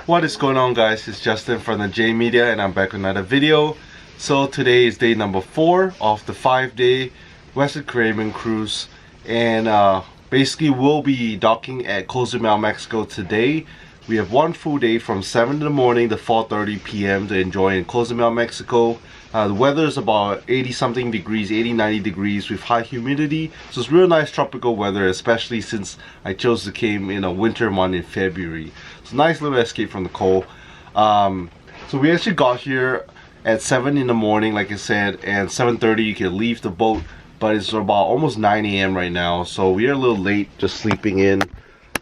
What is going on, guys? It's Justin from the J Media and I'm back with another video. So today is day number 4 of the 5-day Western Caribbean cruise, and basically we'll be docking at Cozumel, Mexico today. We have one full day from 7 in the morning to 4:30 p.m. to enjoy in Cozumel, Mexico. The weather is about 80 something degrees, 80-90 degrees with high humidity, so it's real nice tropical weather, especially since I chose to came in a winter month in February. It's a nice little escape from the cold. So we actually got here at 7 in the morning, like I said, and 7:30 you can leave the boat, but it's about almost 9 a.m. right now, so we are a little late just sleeping in.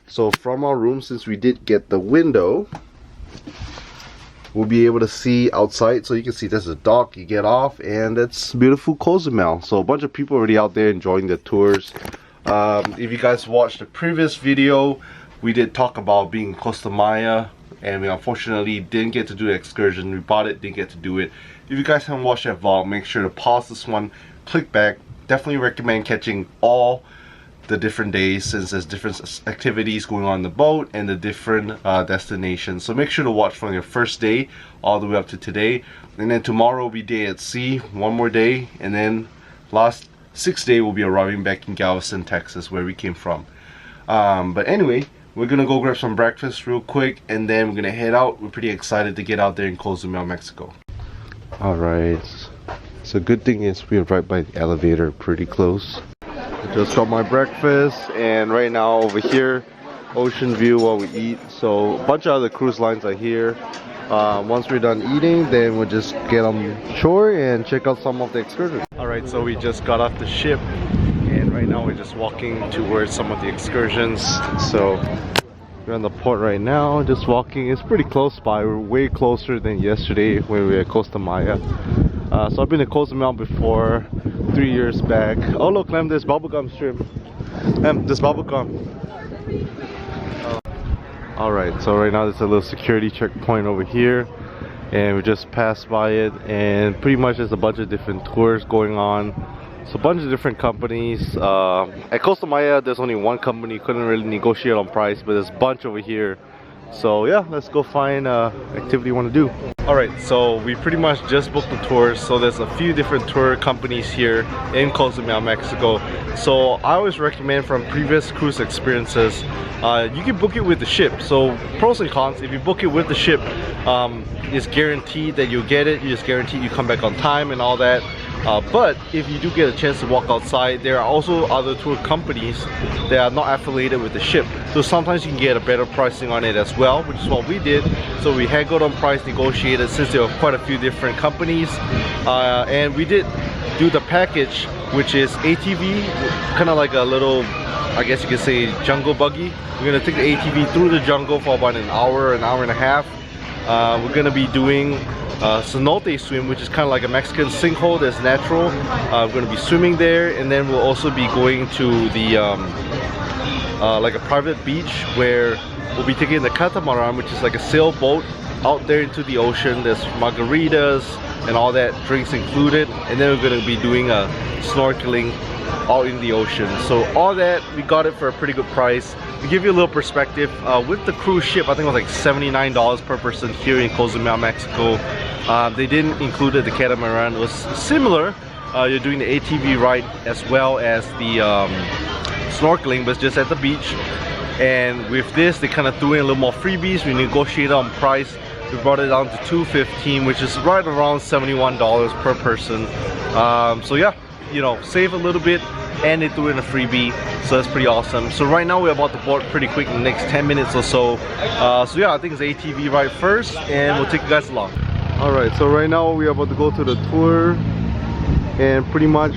So from our room, since we did get the window, we'll be able to see outside. So you can see there's a dock, you get off, and it's beautiful Cozumel. So a bunch of people already out there enjoying the tours. If you guys watched the previous video, we did talk about being in Costa Maya, and we unfortunately didn't get to do the excursion. We bought it, didn't get to do it. If you guys haven't watched that vlog, make sure to pause this one, click back. Definitely recommend catching all the different days, since there's different activities going on the boat and the different destinations. So make sure to watch from your first day all the way up to today, and then tomorrow will be day at sea, one more day, and then last 6th day we'll be arriving back in Galveston, Texas, where we came from. But anyway, we're gonna go grab some breakfast real quick, and then we're gonna head out. We're pretty excited to get out there in Cozumel, Mexico. Alright, so good thing is we're right by the elevator, pretty close. Just got my breakfast, and right now over here, ocean view while we eat. So a bunch of other cruise lines are here. Once we're done eating, then we'll just get on shore and check out some of the excursions. Alright, so we just got off the ship, and right now we're just walking towards some of the excursions. So we're on the port right now, just walking. It's pretty close by. We're way closer than yesterday when we were at Costa Maya. So I've been to Cozumel before, 3 years back. Oh look, Clem, there's bubblegum shrimp. There's bubblegum. Alright, so right now there's a little security checkpoint over here, and we just passed by it, and pretty much there's a bunch of different tours going on. So a bunch of different companies. At Costa Maya there's only one company, couldn't really negotiate on price, but there's a bunch over here. So yeah, let's go find activity you want to do. Alright, so we pretty much just booked the tours. So there's a few different tour companies here in Cozumel, Mexico. So I always recommend, from previous cruise experiences, you can book it with the ship. So pros and cons: if you book it with the ship, it's guaranteed that you'll get it. You're just guaranteed you come back on time and all that. But if you do get a chance to walk outside, there are also other tour companies that are not affiliated with the ship. So sometimes you can get a better pricing on it as well, which is what we did. So we haggled on price, negotiated, since there were quite a few different companies. And we did do the package, which is ATV, kind of like a little, I guess you could say, jungle buggy. We're going to take the ATV through the jungle for about an hour and a half. We're going to be doing cenote swim, which is kind of like a Mexican sinkhole that's natural. We're going to be swimming there, and then we'll also be going to the like a private beach where we'll be taking the catamaran, which is like a sailboat, out there into the ocean. There's margaritas and all that, drinks included, and then we're going to be doing a snorkeling out in the ocean. So all that, we got it for a pretty good price. To give you a little perspective, with the cruise ship, I think it was like $79 per person here in Cozumel, Mexico. They didn't include the catamaran. It was similar. You're doing the ATV ride as well as the snorkeling, but it's just at the beach. And with this, they kind of threw in a little more freebies. We negotiated on price. We brought it down to $215, which is right around $71 per person. So yeah, you know, save a little bit, and they threw in a freebie, so that's pretty awesome. So right now we're about to board pretty quick in the next 10 minutes or so. So yeah, I think it's ATV ride first, and we'll take you guys along. Alright, so right now we're about to go to the tour, and pretty much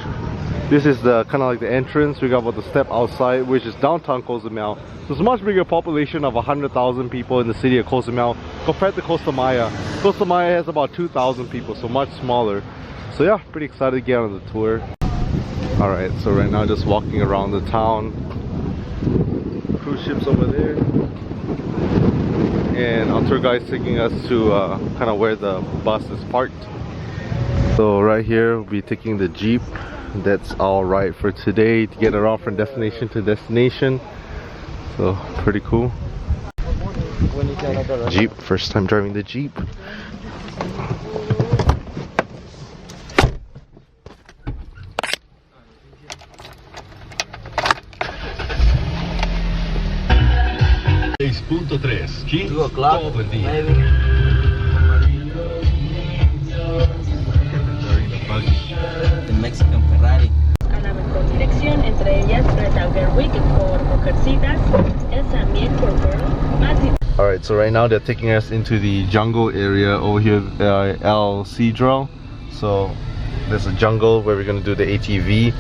this is the kind of like the entrance. We got about to step outside, which is downtown Cozumel. So it's a much bigger population of 100,000 people in the city of Cozumel compared to Costa Maya. Costa Maya has about 2,000 people, so much smaller. So yeah, pretty excited to get on the tour. Alright, so right now just walking around the town. Cruise ships over there. And our tour guide's taking us to kind of where the bus is parked. So right here we'll be taking the Jeep. That's all right for today to get around from destination to destination. So pretty cool. Jeep, first time driving the Jeep. Maybe. 2 o'clock, maybe. The Mexican Ferrari. A la mejor dirección, entre ellas Trafalgar Week por Mujercitas, El San Miel por Girl, Alright, so right now they're taking us into the jungle area over here, El Cedro. So there's a jungle where we're gonna do the ATV,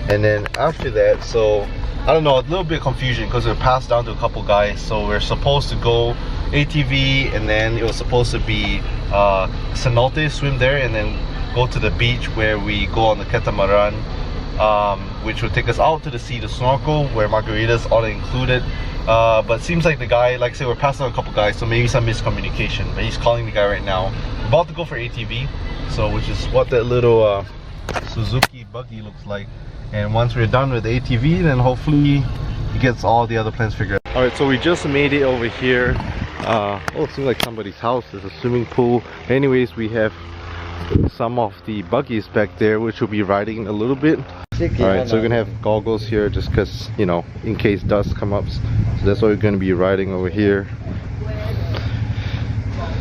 and then after that, so I don't know, a little bit of confusion because we're passed down to a couple guys. So we're supposed to go ATV, and then it was supposed to be cenote, swim there, and then go to the beach where we go on the catamaran, which will take us out to the sea to snorkel, where margaritas all included. But seems like the guy, like I said, we're passing on a couple guys, so maybe some miscommunication. But he's calling the guy right now. We're about to go for ATV, so which is what that little Suzuki buggy looks like. And once we're done with the ATV, then hopefully he gets all the other plans figured out. Alright, so we just made it over here. Oh, it seems like somebody's house. There's a swimming pool. Anyways, we have some of the buggies back there, which we'll be riding a little bit. Alright, so we're gonna have goggles here just because, you know, in case dust comes up. So that's what we're gonna be riding over here.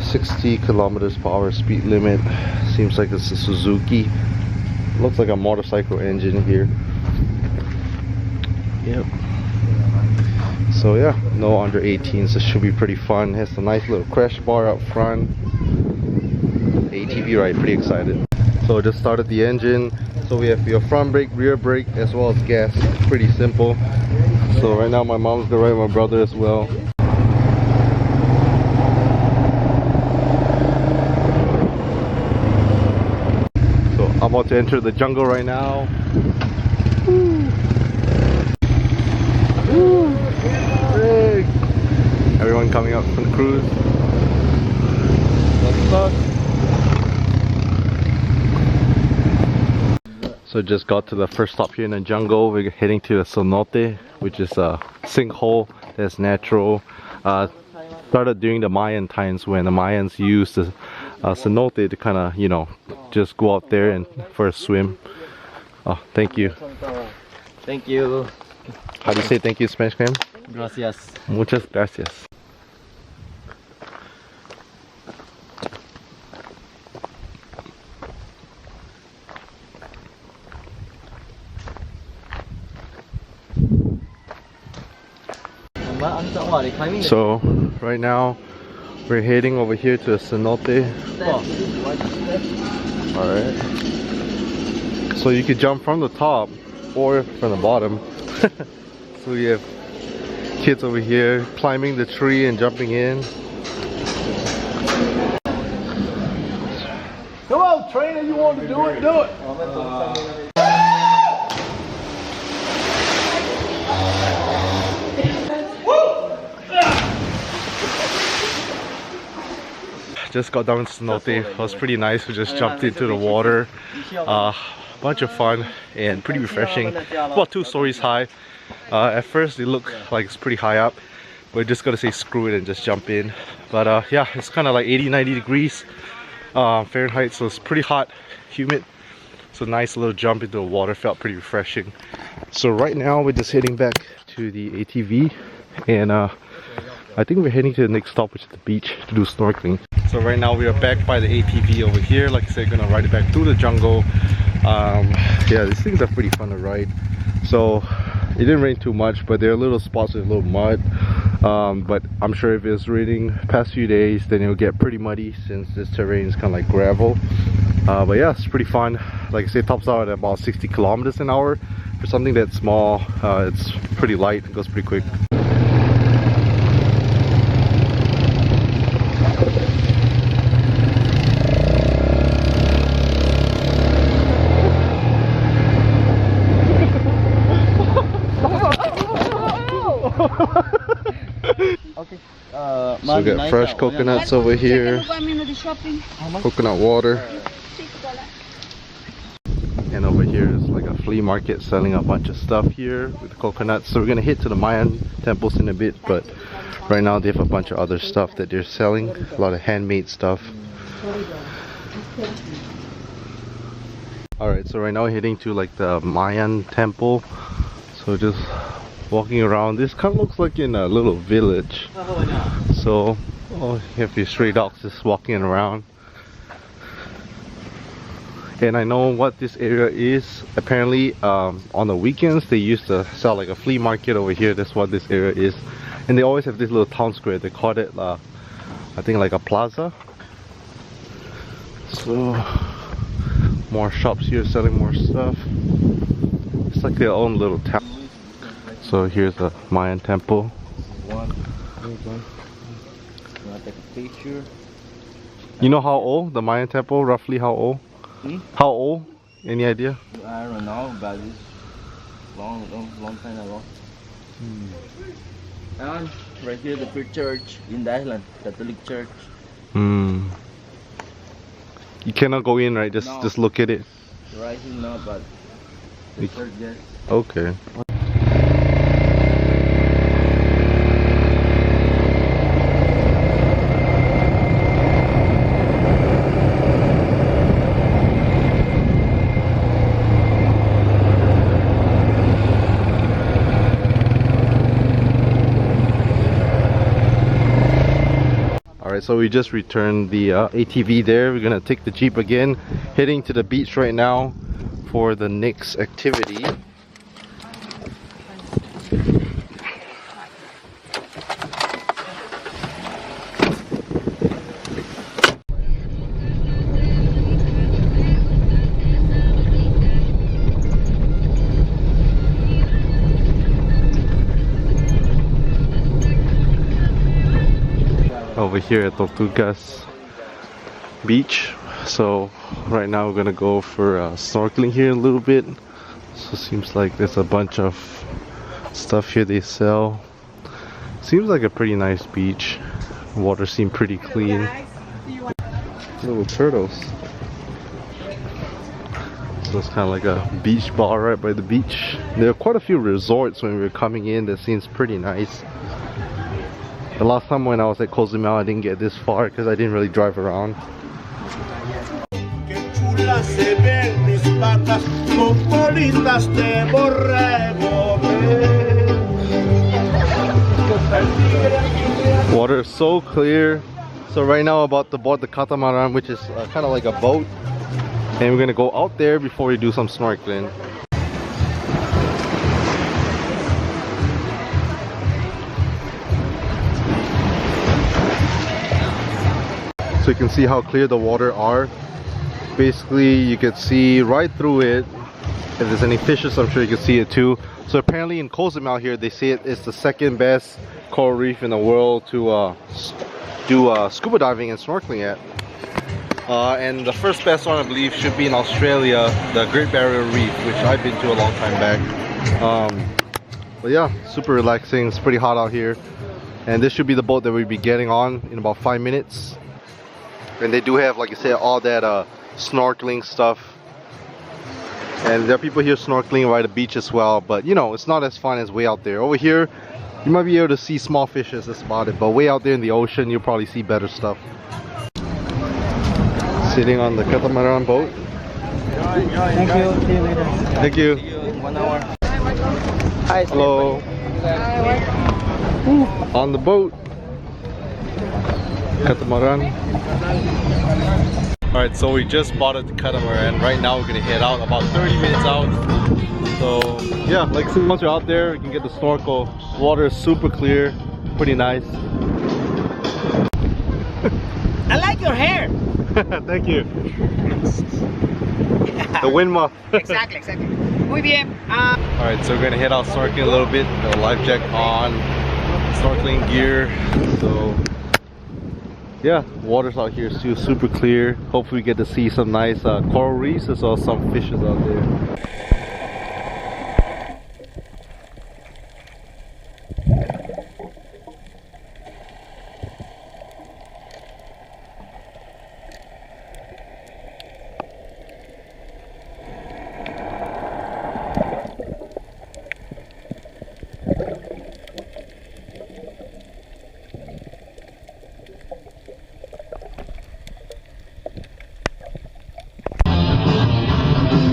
60 kilometers per hour speed limit. Seems like it's a Suzuki. Looks like a motorcycle engine here. Yep. So yeah, no under 18s. So it should be pretty fun. Has a nice little crash bar up front. ATV ride, pretty excited. So just started the engine. So we have your front brake, rear brake, as well as gas. Pretty simple. So right now my mom's gonna ride my brother as well. So I'm about to enter the jungle right now. Woo. Woo. Big. Everyone coming up from the cruise. What's up? So just got to the first stop here in the jungle. We're heading to the cenote, which is a sinkhole that's natural. Started during the Mayan times when the Mayans used the cenote to kind of, you know, just go out there and for a swim. Oh, thank you. Thank you. How do you say thank you in Spanish, Graham? Gracias. Muchas gracias. So right now we're heading over here to a cenote. Alright. So you could jump from the top or from the bottom. So we have kids over here climbing the tree and jumping in. Come on, trainer, you want to do it? Do it. Just got done with cenote. It was pretty nice. We just jumped into the water. Bunch of fun and pretty refreshing. About 2 stories high. At first it looked like it's pretty high up. We're just gonna say screw it and just jump in. But yeah, it's kind of like 80-90 degrees Fahrenheit, so it's pretty hot, humid. So nice little jump into the water, felt pretty refreshing. So right now we're just heading back to the ATV, and I think we're heading to the next stop, which is the beach, to do snorkeling. So right now we are back by the ATV over here. Like I said, gonna ride it back through the jungle. Yeah, these things are pretty fun to ride. So it didn't rain too much, but there are little spots with a little mud. But I'm sure if it's raining past few days, then it'll get pretty muddy since this terrain is kind of like gravel. But yeah, it's pretty fun. Like I said, it tops out at about 60 kilometers an hour. For something that's small, it's pretty light. It goes pretty quick. Okay. So we got fresh coconuts over here, coconut water, and over here is like a flea market selling a bunch of stuff here with coconuts. So we're gonna hit to the Mayan temples in a bit, but Right now they have a bunch of other stuff that they're selling, a lot of handmade stuff. Alright, so right now we're heading to like the Mayan temple. So just walking around. This kind of looks like in a little village. So you have these stray dogs just walking around. And I know what this area is. Apparently on the weekends they used to sell like a flea market over here. That's what this area is. And they always have this little town square. They call it I think like a plaza. So more shops here selling more stuff. It's like their own little town. So here's the Mayan temple. You know how old the Mayan temple? Roughly how old? How old? Any idea? I don't know, but it's long time ago. And right here the big church in the island, Catholic church. You cannot go in, right? Just look at it. Right here no, but the church yes. Okay. Alright, so we just returned the ATV there. We're gonna take the Jeep again, heading to the beach right now for the next activity. Over here at Tortugas Beach. So right now we're gonna go for snorkeling here a little bit. So seems like there's a bunch of stuff here they sell. Seems like a pretty nice beach. Water seems pretty clean. Little turtles. So it's kind of like a beach bar right by the beach. There are quite a few resorts when we were coming in that seems pretty nice. The last time when I was at Cozumel, I didn't get this far because I didn't really drive around. Water is so clear. So right now about to board the catamaran, which is kind of like a boat. And we're gonna go out there before we do some snorkeling. So you can see how clear the water are. Basically you can see right through it. If there's any fishes, I'm sure you can see it too. So apparently in Cozumel here, they say it's the second best coral reef in the world to do scuba diving and snorkeling at. And the first best one I believe should be in Australia, the Great Barrier Reef, which I've been to a long time back. But yeah, super relaxing. It's pretty hot out here. And this should be the boat that we'll be getting on in about 5 minutes. And they do have, like I said, all that snorkeling stuff. And there are people here snorkeling by the beach as well. But you know, it's not as fun as way out there. Over here, you might be able to see small fishes, that's about it. But way out there in the ocean, you'll probably see better stuff. Sitting on the catamaran boat. Thank you. See you later. Thank you. See you in 1 hour. Hi. Hello. On the boat. Catamaran. Alright, so we just bought the catamaran. Right now we're gonna head out about 30 minutes out. So yeah, like once you're out there, you can get the snorkel. Water is super clear, pretty nice. I like your hair. Thank you. The wind muff. Exactly. Muy bien. Alright, so we're gonna head out snorkeling a little bit. The life jacket on, snorkeling gear. So yeah, water's out here still super clear. Hopefully we get to see some nice coral reefs as well as some fishes out there.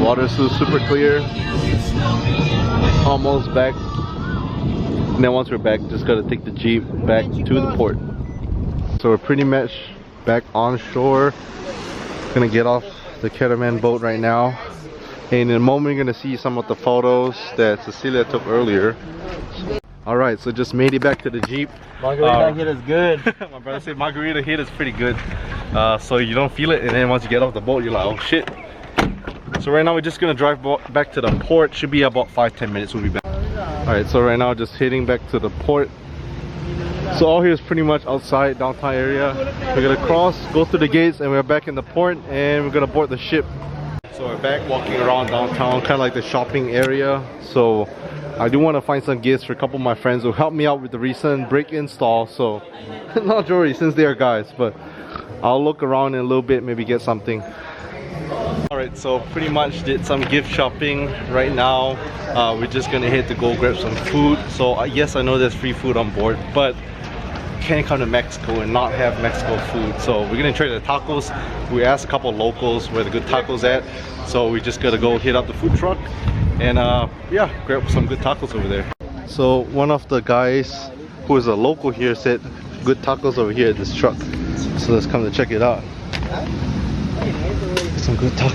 Water's still super clear. Almost back. And then once we're back, just gotta take the Jeep back to the port. So we're pretty much back on shore. Gonna get off the catamaran boat right now. And in a moment, you're gonna see some of the photos that Cecilia took earlier. Alright, so just made it back to the Jeep. Margarita hit is good. My brother said margarita hit is pretty good. So you don't feel it, and then once you get off the boat, you're like, oh shit. So right now we're just gonna drive back to the port. Should be about 5-10 minutes, we'll be back. Alright, so right now just heading back to the port. So all here is pretty much outside downtown area. We're gonna cross, go through the gates, and we're back in the port, and we're gonna board the ship. So we're back walking around downtown, kind of like the shopping area. So I do want to find some gifts for a couple of my friends who helped me out with the recent break install. So not jewelry since they are guys, but I'll look around in a little bit, maybe get something. Alright, so pretty much did some gift shopping right now. We're just gonna head to go grab some food. So yes, I know there's free food on board, but can't come to Mexico and not have Mexico food. So we're gonna try the tacos. We asked a couple of locals where the good tacos at. So we just gotta go hit up the food truck and yeah, grab some good tacos over there. So one of the guys who is a local here said good tacos over here at this truck. So let's come to check it out. Some good tacos.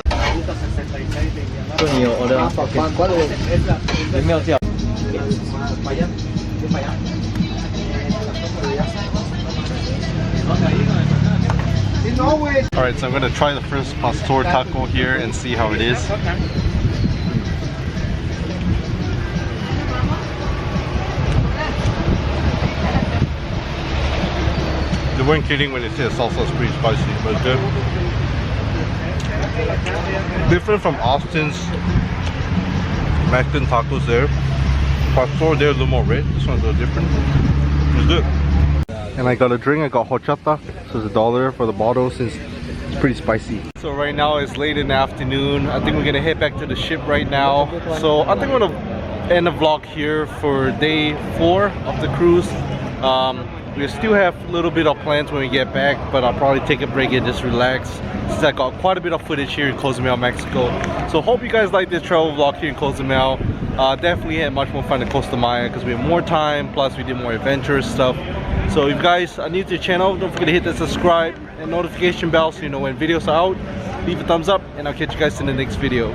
Alright, so I'm gonna try the first pastor taco here and see how it is. They weren't kidding when they said salsa is pretty spicy, but it's good. Different from Austin's Mexican tacos there. Pastor there a little more red, this one's a little different. It's good. And I got a drink, I got horchata, so it's $1 for the bottle since it's pretty spicy. So right now it's late in the afternoon. I think we're gonna head back to the ship right now. So I think we're gonna end the vlog here for day 4 of the cruise. We still have a little bit of plans when we get back, but I'll probably take a break and just relax since I got quite a bit of footage here in Cozumel, Mexico. So hope you guys like this travel vlog here in Cozumel. Definitely had much more fun in Costa Maya because we had more time, plus we did more adventurous stuff. So if you guys are new to the channel, don't forget to hit the subscribe and notification bell so you know when videos are out. Leave a thumbs up and I'll catch you guys in the next video.